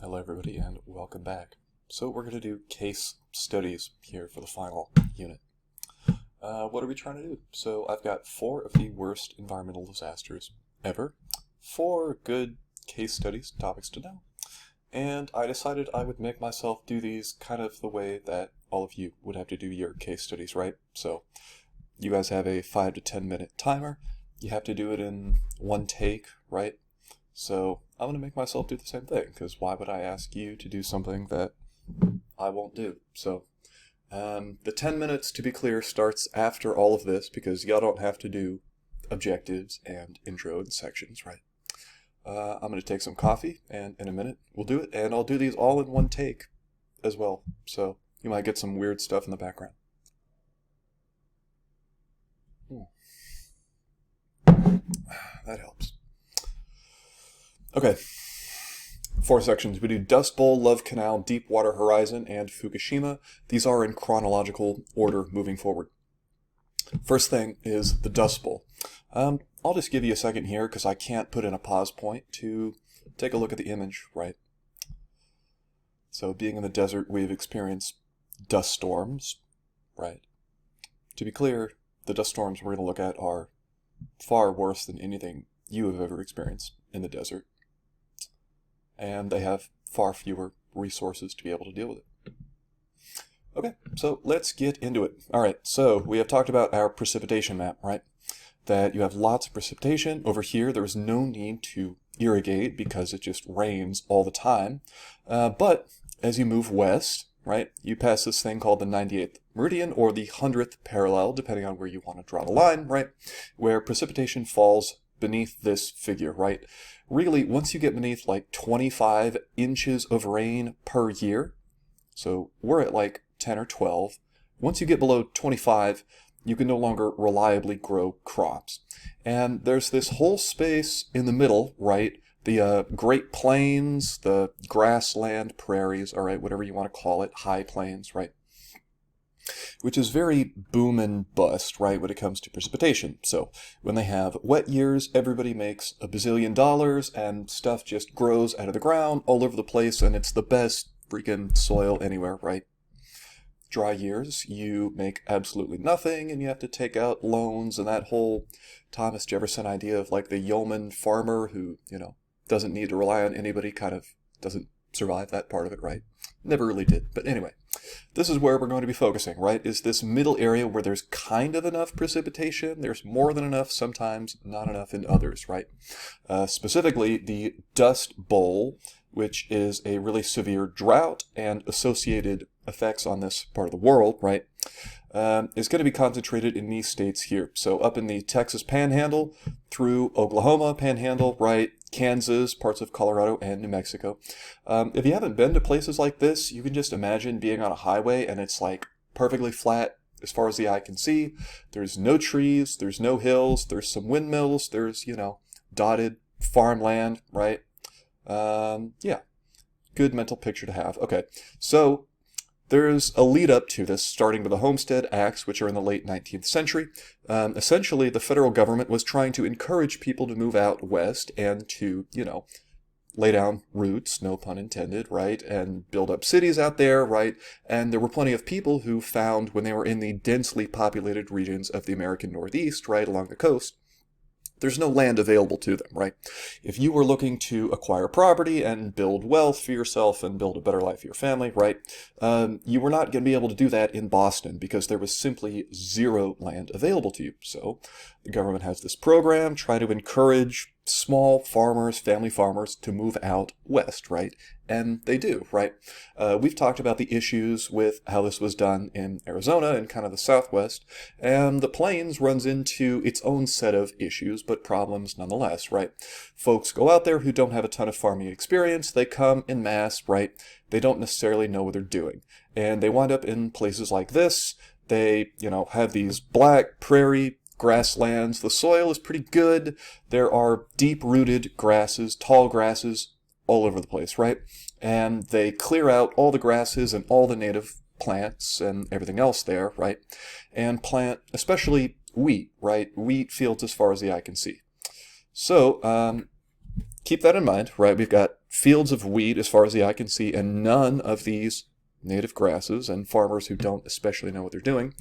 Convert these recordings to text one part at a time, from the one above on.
Hello everybody and welcome back. So we're going to do case studies here for the final unit. What are we trying to do? So I've got 4 of the worst environmental disasters ever, 4 good case studies, topics to know, and I decided I would make myself do these kind of the way that all of you would have to do your case studies, right? So you guys have a 5 to 10 minute timer. You have to do it in one take, right? So I'm going to make myself do the same thing, because why would I ask you to do something that I won't do? So the 10 minutes, to be clear, starts after all of this, because y'all don't have to do objectives and intro and sections, right? I'm going to take some coffee, and in a minute we'll do it, and I'll do these all in one take as well, so you might get some weird stuff in the background. That helps. Okay, 4 sections. We do Dust Bowl, Love Canal, Deepwater Horizon, and Fukushima. These are in chronological order moving forward. First thing is the Dust Bowl. I'll just give you a second here because I can't put in a pause point to take a look at the image, right? So being in the desert, we've experienced dust storms, right? To be clear, the dust storms we're going to look at are far worse than anything you have ever experienced in the desert. And they have far fewer resources to be able to deal with it. Okay, so let's get into it. Alright, so we have talked about our precipitation map, right? That you have lots of precipitation. Over here, there's no need to irrigate because it just rains all the time. But as you move west, right, you pass this thing called the 98th meridian or the 100th parallel, depending on where you want to draw the line, right? Where precipitation falls beneath this figure, right? Really, once you get beneath like 25 inches of rain per year, so we're at like 10 or 12, once you get below 25, you can no longer reliably grow crops. And there's this whole space in the middle, right? The Great Plains, the grassland prairies, all right, whatever you want to call it, high plains, right? Which is very boom and bust, right, when it comes to precipitation. So when they have wet years, everybody makes a bazillion dollars and stuff just grows out of the ground all over the place and it's the best freaking soil anywhere, right? Dry years, you make absolutely nothing and you have to take out loans and that whole Thomas Jefferson idea of like the yeoman farmer who, you know, doesn't need to rely on anybody, kind of doesn't survive that part of it, right? Never really did. But anyway, this is where we're going to be focusing, right? Is this middle area where there's kind of enough precipitation. There's more than enough, sometimes not enough in others, right? Specifically, the Dust Bowl, which is a really severe drought and associated effects on this part of the world, right? Is going to be concentrated in these states here. So up in the Texas Panhandle, through Oklahoma Panhandle, right? Kansas, parts of Colorado, and New Mexico. If you haven't been to places like this, you can just imagine being on a highway and it's like perfectly flat as far as the eye can see. There's no trees, there's no hills, there's some windmills, there's, you know, dotted farmland, right? Yeah, good mental picture to have. Okay, so there's a lead up to this, starting with the Homestead Acts, which are in the late 19th century. Essentially, the federal government was trying to encourage people to move out west and to, you know, lay down roots, no pun intended, right, and build up cities out there, right? And there were plenty of people who found when they were in the densely populated regions of the American Northeast, right, along the coast, there's no land available to them, right? If you were looking to acquire property and build wealth for yourself and build a better life for your family, right, you were not going to be able to do that in Boston because there was simply zero land available to you. So the government has this program, try to encourage small farmers, family farmers to move out west, right? And they do, right? We've talked about the issues with how this was done in Arizona and kind of the Southwest, and the Plains runs into its own set of issues, but problems nonetheless, right? Folks go out there who don't have a ton of farming experience, they come en masse, right? They don't necessarily know what they're doing, and they wind up in places like this. They, you know, have these black prairie grasslands. The soil is pretty good. There are deep-rooted grasses, tall grasses, all over the place, right? And they clear out all the grasses and all the native plants and everything else there, right? And plant, especially wheat, right? Wheat fields as far as the eye can see. So, keep that in mind, right? We've got fields of wheat as far as the eye can see, and none of these native grasses and farmers who don't especially know what they're doing.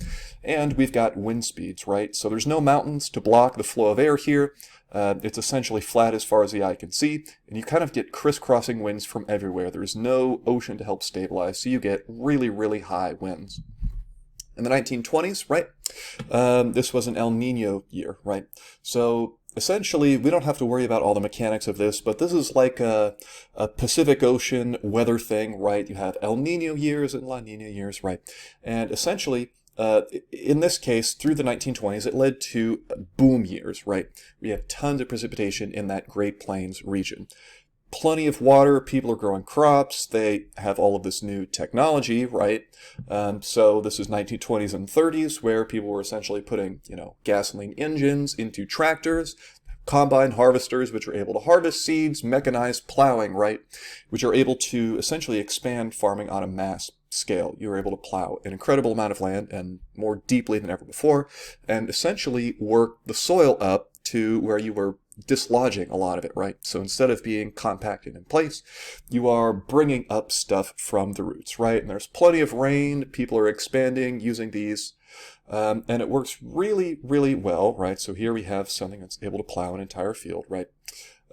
And we've got wind speeds, right? So there's no mountains to block the flow of air here. It's essentially flat as far as the eye can see, and you kind of get crisscrossing winds from everywhere. There's no ocean to help stabilize, so you get really, really high winds. In the 1920s, right, this was an El Nino year, right? So essentially, we don't have to worry about all the mechanics of this, but this is like a Pacific Ocean weather thing, right? You have El Nino years and La Nina years, right? And essentially, in this case, through the 1920s, it led to boom years, right? We have tons of precipitation in that Great Plains region. Plenty of water, people are growing crops, they have all of this new technology, right? So this is 1920s and 30s, where people were essentially putting, gasoline engines into tractors, combine harvesters, which are able to harvest seeds, mechanized plowing, right? Which are able to essentially expand farming on a mass scale. You were able to plow an incredible amount of land, and more deeply than ever before, and essentially work the soil up to where you were dislodging a lot of it, right? So instead of being compacted in place, you are bringing up stuff from the roots, right? And there's plenty of rain, people are expanding using these, and it works really, really well, right? So here we have something that's able to plow an entire field, right?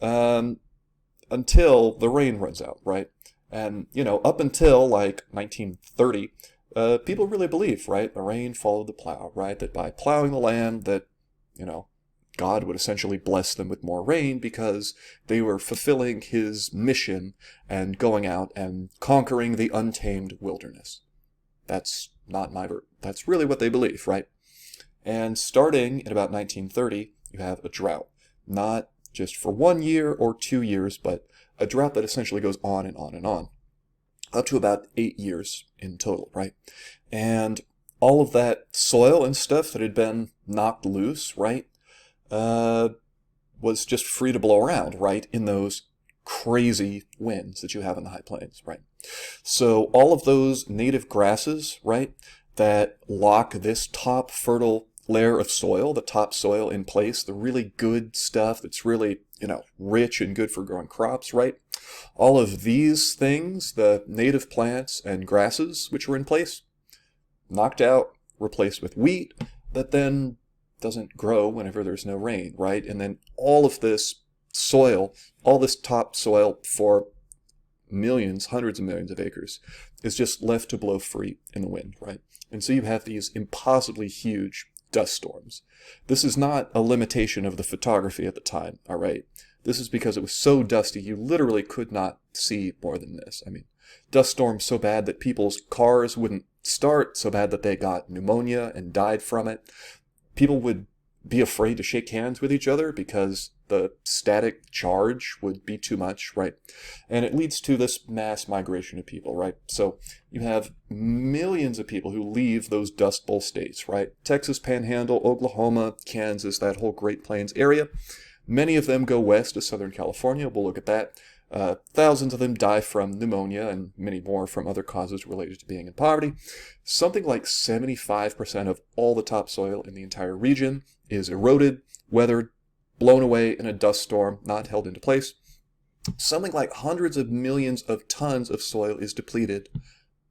Until the rain runs out, right? And, up until like 1930, people really believe, right? The rain followed the plow, right? That by plowing the land that, God would essentially bless them with more rain because they were fulfilling his mission and going out and conquering the untamed wilderness. That's not my word. That's really what they believe, right? And starting in about 1930, you have a drought. Not just for 1 year or 2 years, but a drought that essentially goes on and on and on. Up to about 8 years in total, right? And all of that soil and stuff that had been knocked loose, right? Was just free to blow around, right, in those crazy winds that you have in the high plains, right? So all of those native grasses, right, that lock this top fertile layer of soil, the top soil in place, the really good stuff that's really, rich and good for growing crops, right? All of these things, the native plants and grasses which were in place, knocked out, replaced with wheat, that then doesn't grow whenever there's no rain, right? And then all of this soil, all this top soil for millions, hundreds of millions of acres, is just left to blow free in the wind, right? And so you have these impossibly huge dust storms. This is not a limitation of the photography at the time, all right? This is because it was so dusty, you literally could not see more than this. I mean, dust storms so bad that people's cars wouldn't start, so bad that they got pneumonia and died from it. People would be afraid to shake hands with each other because the static charge would be too much, right? And it leads to this mass migration of people, right? So you have millions of people who leave those Dust Bowl states, right? Texas Panhandle, Oklahoma, Kansas, that whole Great Plains area. Many of them go west to Southern California. We'll look at that. Thousands of them die from pneumonia and many more from other causes related to being in poverty. Something like 75% of all the topsoil in the entire region is eroded, weathered, blown away in a dust storm, not held into place. Something like hundreds of millions of tons of soil is depleted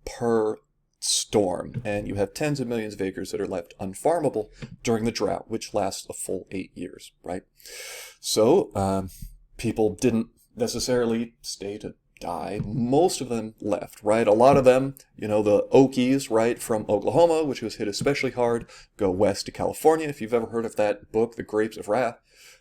per storm, and you have tens of millions of acres that are left unfarmable during the drought, which lasts a full 8 years, right? So people didn't necessarily stay to die. Most of them left, right? A lot of them, the Okies, right, from Oklahoma, which was hit especially hard, go west to California. If you've ever heard of that book, The Grapes of Wrath,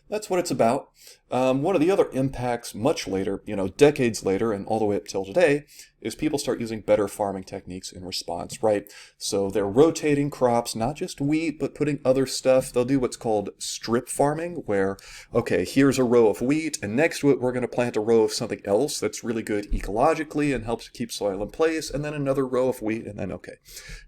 that's what it's about. One of the other impacts much later, decades later and all the way up till today, is people start using better farming techniques in response, right? So they're rotating crops, not just wheat, but putting other stuff. They'll do what's called strip farming, where, okay, here's a row of wheat, and next to it we're going to plant a row of something else that's really good ecologically and helps keep soil in place, and then another row of wheat, and then, okay.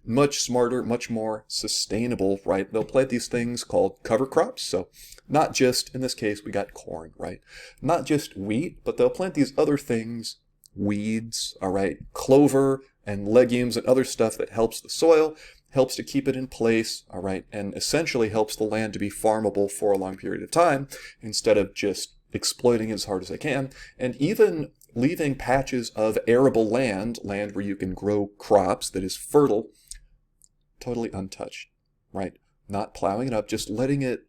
Much smarter, much more sustainable, right? They'll plant these things called cover crops, so not just, in this case, we got corn, right? Not just wheat, but they'll plant these other things, weeds, all right, clover and legumes and other stuff that helps the soil, helps to keep it in place, all right, and essentially helps the land to be farmable for a long period of time instead of just exploiting it as hard as they can. And even leaving patches of arable land where you can grow crops that is fertile, totally untouched, right? Not plowing it up, just letting it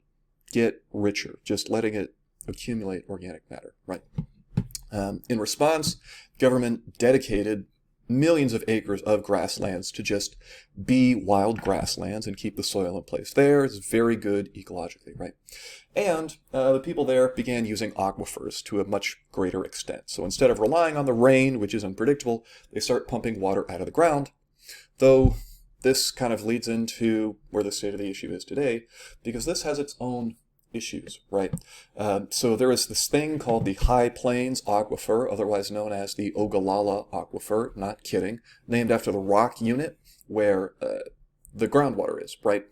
get richer, just letting it accumulate organic matter, right? In response, government dedicated millions of acres of grasslands to just be wild grasslands and keep the soil in place there. It's very good ecologically, right? And the people there began using aquifers to a much greater extent. So instead of relying on the rain, which is unpredictable, they start pumping water out of the ground, though this kind of leads into where the state of the issue is today, because this has its own issues, right? So there is this thing called the High Plains Aquifer, otherwise known as the Ogallala Aquifer, not kidding, named after the rock unit where the groundwater is, right?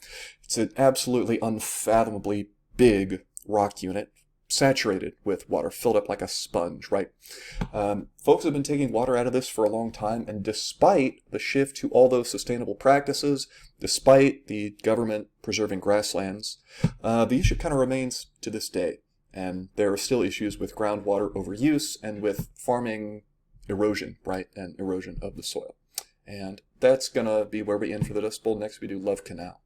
It's an absolutely unfathomably big rock unit, saturated with water, filled up like a sponge, right? Folks have been taking water out of this for a long time, and despite the shift to all those sustainable practices, despite the government preserving grasslands, the issue kind of remains to this day. And there are still issues with groundwater overuse and with farming erosion, right? And erosion of the soil. And that's going to be where we end for the Dust Bowl. Next we do Love Canal.